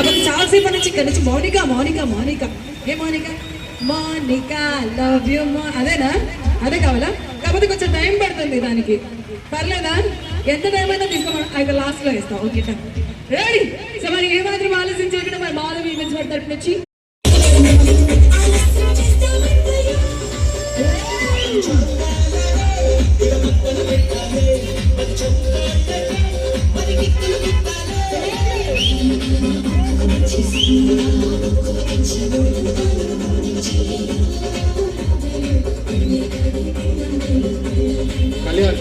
కాకపోతే చాలాసేపు నుంచి ఇక్కడ నుంచి మౌనిక మౌనిక మౌనిక ఏ మౌనిక మౌనిక లవ్ యూ అదేనా? అదే కావాలా? కాకపోతే కొంచెం టైం పడుతుంది దానికి. పర్లేదా? ఎంత టైం అయినా తీసుకోమని అయితే లాస్ట్లో ఇస్తాం. Okay ready? సో మరి ఏమాత్రం ఆలోచించకుండా మరి మాధవి ఈవెంట్స్ వారి తరపు నుంచి కళ్యాణ్